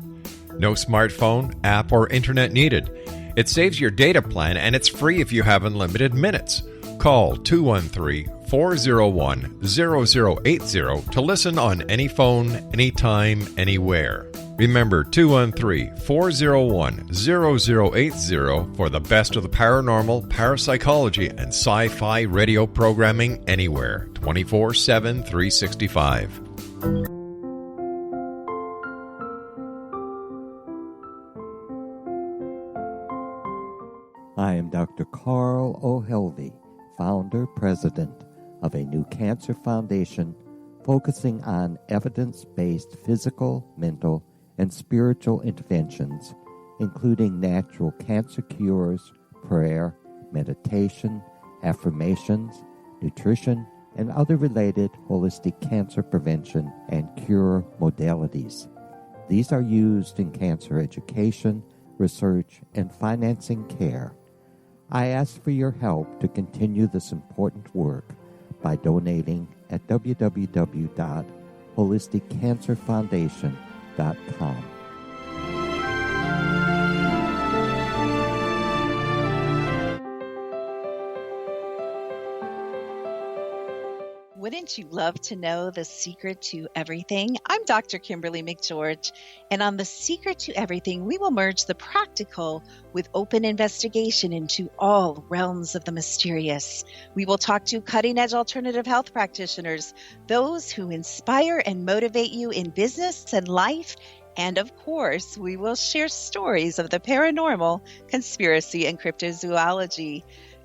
No smartphone, app, or internet needed. It saves your data plan, and it's free if you have unlimited minutes. Call 213-401-0080 to listen on any phone, anytime, anywhere. Remember, 213-401-0080 for the best of the paranormal, parapsychology, and sci-fi radio programming anywhere, 24/7, 365. I am Dr. Carl O'Helvey, founder, president of a new cancer foundation focusing on evidence-based physical, mental, and spiritual interventions, including natural cancer cures, prayer, meditation, affirmations, nutrition, and other related holistic cancer prevention and cure modalities. These are used in cancer education, research, and financing care. I ask for your help to continue this important work by donating at www.holisticcancerfoundation.com. Wouldn't you love to know the secret to everything? I'm Dr. Kimberly McGeorge, and on The Secret to Everything, we will merge the practical with open investigation into all realms of the mysterious. We will talk to cutting-edge alternative health practitioners, those who inspire and motivate you in business and life, and of course, we will share stories of the paranormal, conspiracy, and cryptozoology.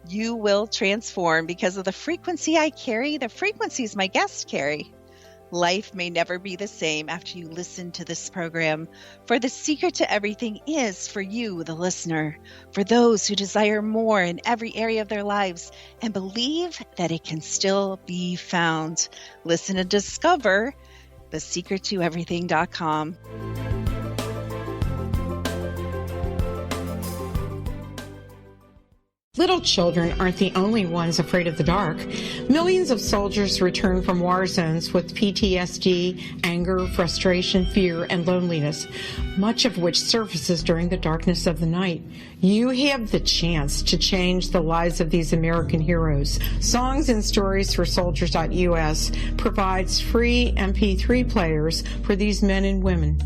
You will transform because of the frequency I carry, the frequencies my guests carry. Life may never be the same after you listen to this program, for the secret to everything is for you, the listener, for those who desire more in every area of their lives and believe that it can still be found. Listen and discover thesecrettoeverything.com. Little children aren't the only ones afraid of the dark. Millions of soldiers return from war zones with PTSD, anger, frustration, fear, and loneliness, much of which surfaces during the darkness of the night. You have the chance to change the lives of these American heroes. Songs and Stories for Soldiers.us provides free MP3 players for these men and women.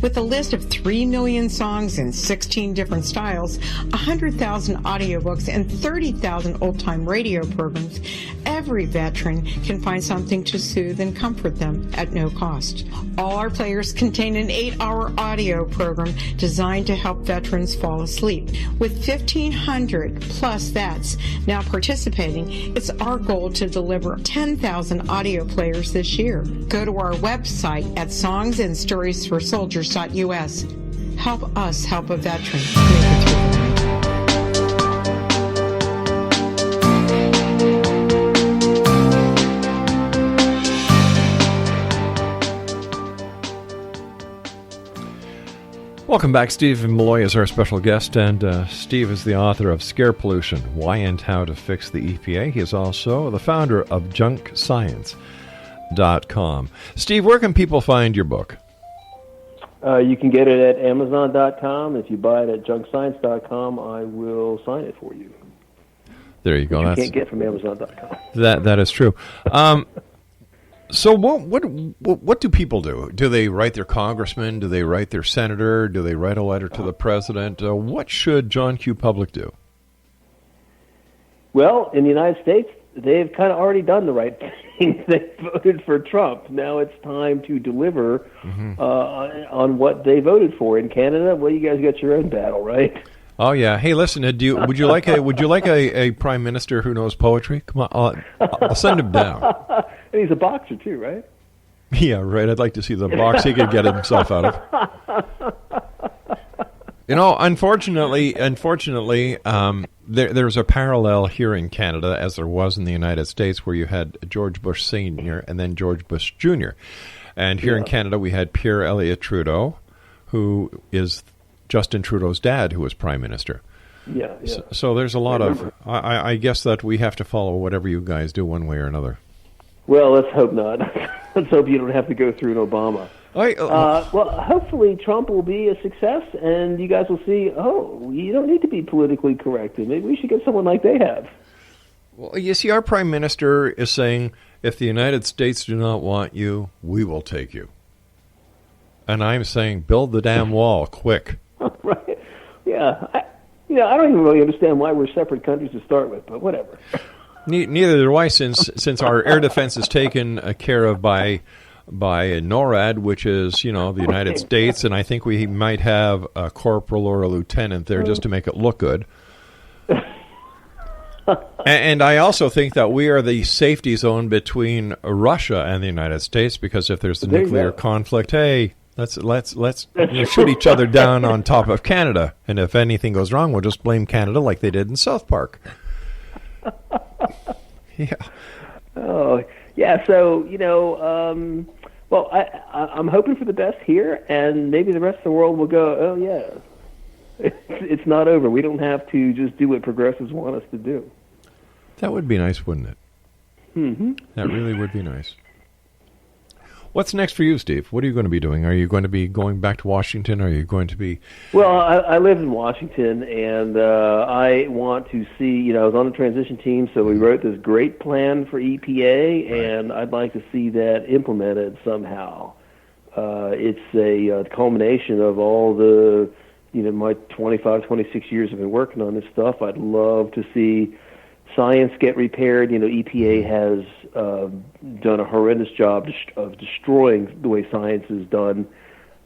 With a list of 3 million songs in 16 different styles, 100,000 audiobooks, and 30,000 old-time radio programs, every veteran can find something to soothe and comfort them at no cost. All our players contain an 8-hour audio program designed to help veterans fall asleep. With 1,500 plus vets now participating, it's our goal to deliver 10,000 audio players this year. Go to our website at songsandstoriesforsoldiers.us. Help us help a veteran make it through the night. Welcome back. Steve Milloy is our special guest, and Steve is the author of Scare Pollution, Why and How to Fix the EPA. He is also the founder of junkscience.com. Steve, where can people find your book? You can get it at Amazon.com. If you buy it at junkscience.com, I will sign it for you. There you go. You can't get from Amazon.com. That is true. So what do people do? Do they write their congressman? Do they write their senator? Do they write a letter to the president? What should John Q. Public do? Well, in the United States, they've kind of already done the right thing. They voted for Trump. Now it's time to deliver on what they voted for. In Canada, well, you guys got your own battle, right? Oh yeah. Hey, listen. Would you like a prime minister who knows poetry? Come on, I'll send him down. And he's a boxer too, right? Yeah, right. I'd like to see the box he could get himself out of. You know, unfortunately, there's a parallel here in Canada as there was in the United States, where you had George Bush Sr. and then George Bush Jr. And here in Canada, we had Pierre Elliott Trudeau, who is Justin Trudeau's dad, who was prime minister. Yeah. So there's a lot of. I guess that we have to follow whatever you guys do, one way or another. Well, let's hope not. let's hope you don't have to go through an Obama. Well, hopefully Trump will be a success, and you guys will see, oh, you don't need to be politically correct. Maybe we should get someone like they have. Well, you see, our prime minister is saying, if the United States do not want you, we will take you. And I'm saying, build the damn wall, quick. Right. Yeah. I don't even really understand why we're separate countries to start with, but whatever. Neither do I, since our air defense is taken care of by NORAD, which is, the United States, and I think we might have a corporal or a lieutenant there just to make it look good. And I also think that we are the safety zone between Russia and the United States, because if there's a nuclear conflict, hey, let's shoot each other down on top of Canada, and if anything goes wrong, we'll just blame Canada like they did in South Park. Yeah. Oh, yeah. So well, I'm hoping for the best here, and maybe the rest of the world will go, oh yeah. It's not over. We don't have to just do what progressives want us to do. That would be nice, wouldn't it? Mm-hmm. That really would be nice. What's next for you, Steve? What are you going to be doing? Are you going to be going back to Washington? Are you going to be... Well, I live in Washington, and I want to see... I was on the transition team, so we wrote this great plan for EPA, and I'd like to see that implemented somehow. It's a culmination of all the... my 25, 26 years I've been working on this stuff. I'd love to see science get repaired. EPA has done a horrendous job of destroying the way science is done.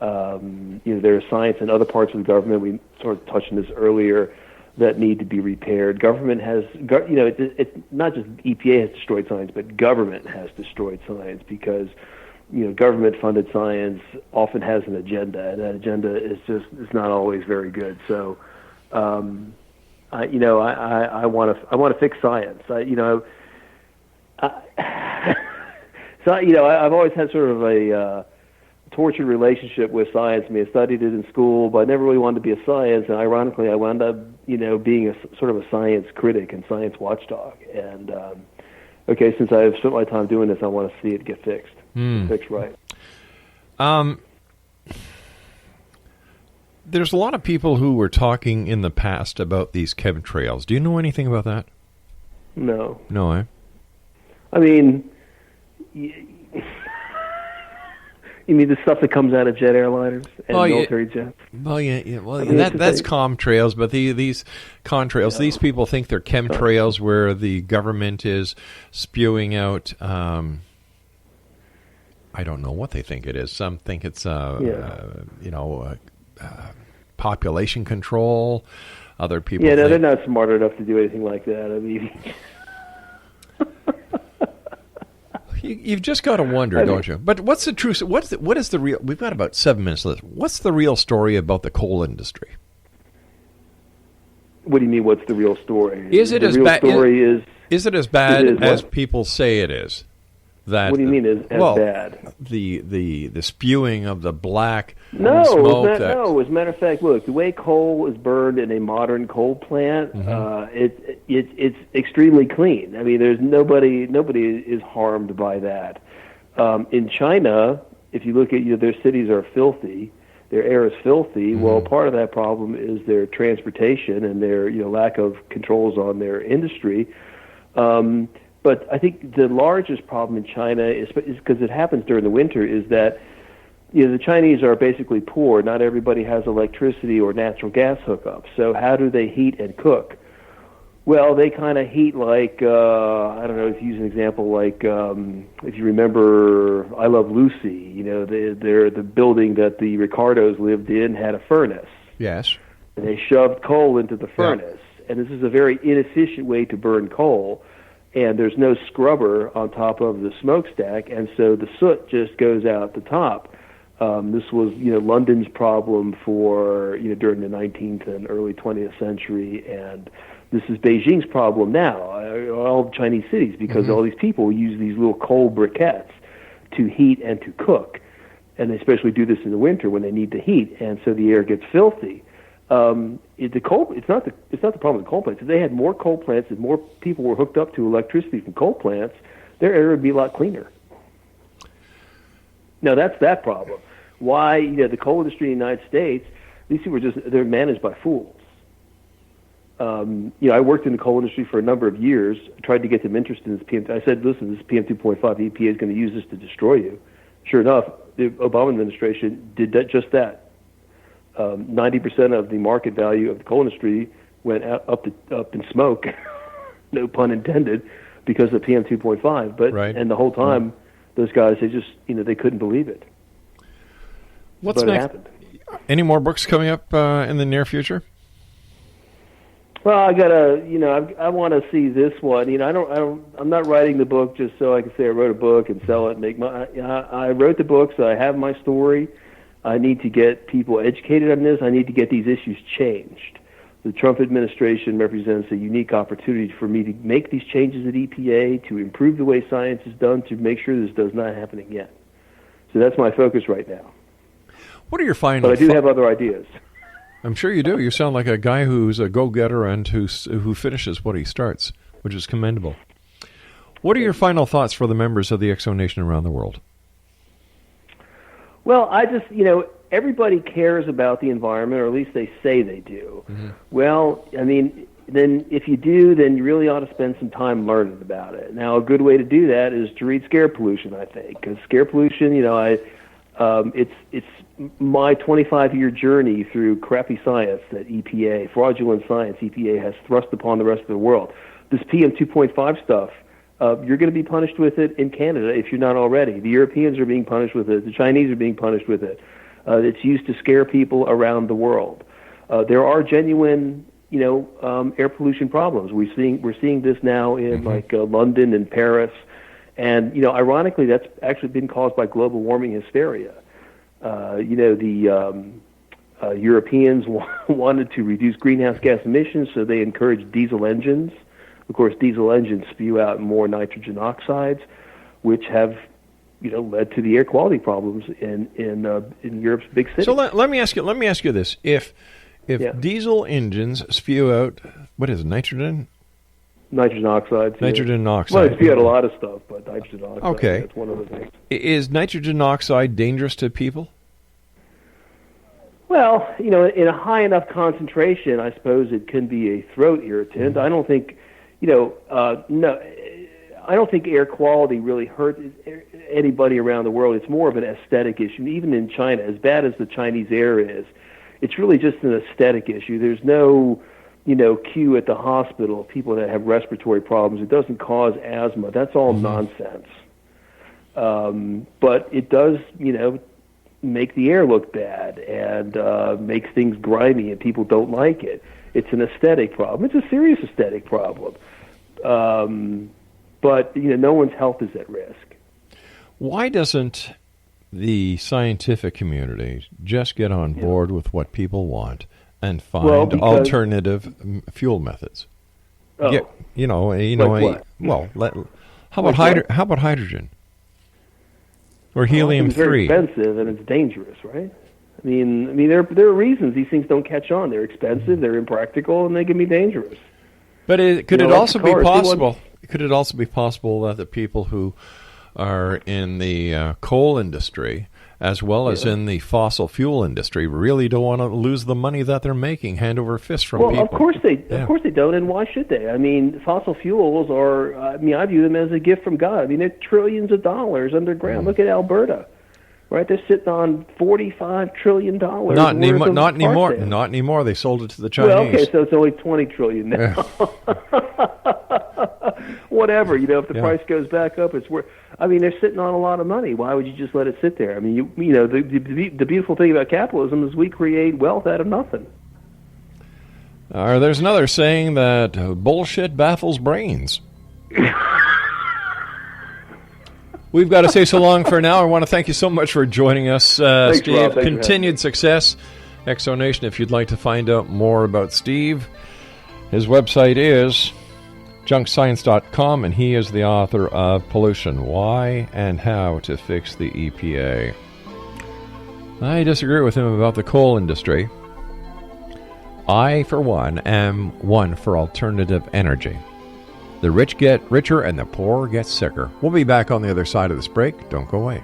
There's science in other parts of the government, we sort of touched on this earlier, that need to be repaired. Government has, it's not just EPA has destroyed science, but government has destroyed science because government-funded science often has an agenda, and that agenda is not always very good. So, I want to fix science. I've always had sort of a tortured relationship with science. I mean, I studied it in school, but I never really wanted to be a science. And ironically, I wound up, being a sort of a science critic and science watchdog. And since I've spent my time doing this, I want to see it get fixed. Fixed right. There's a lot of people who were talking in the past about these chemtrails. Do you know anything about that? No. No, eh? I mean, you mean the stuff that comes out of jet airliners and military jets? Well, yeah. Well, that's chemtrails, but these contrails, these people think they're chemtrails where the government is spewing out... I don't know what they think it is. Some think it's, population control. Other people think... they're not smart enough to do anything like that. I mean... You've just got to wonder, don't you? But what's the truth? What is the real... We've got about 7 minutes left. What's the real story about the coal industry? What do you mean, what's the real story? Is it as bad... Is it as bad as people say it is? That, what do you mean as bad? The spewing of the black smoke. No, as a matter of fact, look, the way coal is burned in a modern coal plant, it's extremely clean. I mean, there's nobody is harmed by that. In China, if you look at their cities are filthy, their air is filthy. Well, part of that problem is their transportation and their lack of controls on their industry. But I think the largest problem in China is because it happens during the winter, is that the Chinese are basically poor. Not everybody has electricity or natural gas hookups. So how do they heat and cook? Well, they kind of heat like, I don't know, to use an example, like if you remember I Love Lucy, the building that the Ricardos lived in had a furnace. Yes. And they shoved coal into the furnace. Yeah. And this is a very inefficient way to burn coal. And there's no scrubber on top of the smokestack, and so the soot just goes out the top. This was, London's problem for, during the 19th and early 20th century, and this is Beijing's problem now, all Chinese cities, because all these people use these little coal briquettes to heat and to cook, and they especially do this in the winter when they need to heat, and so the air gets filthy. It's not the problem with coal plants. If they had more coal plants and more people were hooked up to electricity from coal plants, their air would be a lot cleaner. No, that's that problem. Why, the coal industry in the United States, these people they're managed by fools. I worked in the coal industry for a number of years. I tried to get them interested in this PM. I said, listen, this PM 2.5, the EPA is going to use this to destroy you. Sure enough, the Obama administration did just that. 90% of the market value of the coal industry went up in smoke, no pun intended, because of PM 2.5. But right. And the whole time, those guys, they just, they couldn't believe it. What's but next? It happened. Any more books coming up in the near future? Well, I gotta, I want to see this one. I'm not writing the book just so I can say I wrote a book and sell it and make my. I wrote the book, so I have my story. I need to get people educated on this. I need to get these issues changed. The Trump administration represents a unique opportunity for me to make these changes at EPA, to improve the way science is done, to make sure this does not happen again. So that's my focus right now. What are your final? But I do have other ideas. I'm sure you do. You sound like a guy who's a go-getter and who finishes what he starts, which is commendable. What are your final thoughts for the members of the X Zone Nation around the world? Well, I just, everybody cares about the environment, or at least they say they do. Mm-hmm. Well, then if you do, then you really ought to spend some time learning about it. Now, a good way to do that is to read Scare Pollution, I think, because Scare Pollution, it's my 25-year journey through crappy science that EPA, fraudulent science EPA has thrust upon the rest of the world. This PM 2.5 stuff, you're going to be punished with it in Canada if you're not already. The Europeans are being punished with it. The Chinese are being punished with it. It's used to scare people around the world. There are genuine, air pollution problems. We're seeing this now in London and Paris, and ironically, that's actually been caused by global warming hysteria. The Europeans wanted to reduce greenhouse gas emissions, so they encouraged diesel engines. Of course, diesel engines spew out more nitrogen oxides, which have, led to the air quality problems in Europe's big cities. So let me ask you this: if diesel engines spew out nitrogen? Nitrogen oxides. Nitrogen oxide. Well, they spew out a lot of stuff, but nitrogen oxide. Okay, that's one of the things. Is nitrogen oxide dangerous to people? Well, in a high enough concentration, I suppose it can be a throat irritant. I don't think, no, I don't think air quality really hurts anybody around the world. It's more of an aesthetic issue. Even in China, as bad as the Chinese air is, it's really just an aesthetic issue. There's no, queue at the hospital of people that have respiratory problems. It doesn't cause asthma. That's all nonsense. But it does, make the air look bad and makes things grimy, and people don't like it. It's an aesthetic problem. It's a serious aesthetic problem. But no one's health is at risk. Why doesn't the scientific community just get on board with what people want and find alternative fuel methods? Oh. Like what? How about hydrogen? Or helium-3. It's very expensive and it's dangerous, right? I mean, there are reasons these things don't catch on. They're expensive, they're impractical, and they can be dangerous. But could it also be possible? Could it also be possible that the people who are in the coal industry, as well as in the fossil fuel industry, really don't want to lose the money that they're making hand over fist from people? Well, of course they don't, and why should they? I mean, fossil fuels are. I view them as a gift from God. They're trillions of dollars underground. Look at Alberta, right? They're sitting on $45 trillion. Not anymore. Not anymore. They sold it to the Chinese. Well, okay, so it's only $20 trillion now. Whatever, if the price goes back up, it's worth. They're sitting on a lot of money. Why would you just let it sit there? The beautiful thing about capitalism is we create wealth out of nothing. There's another saying that bullshit baffles brains. We've got to say so long for now. I want to thank you so much for joining us, Thanks, Steve. Rob. Continued success. X Zone Nation, if you'd like to find out more about Steve, his website is junkscience.com, and he is the author of Pollution, Why and How to Fix the EPA. I disagree with him about the coal industry. I, for one, am one for alternative energy. The rich get richer and the poor get sicker. We'll be back on the other side of this break. Don't go away.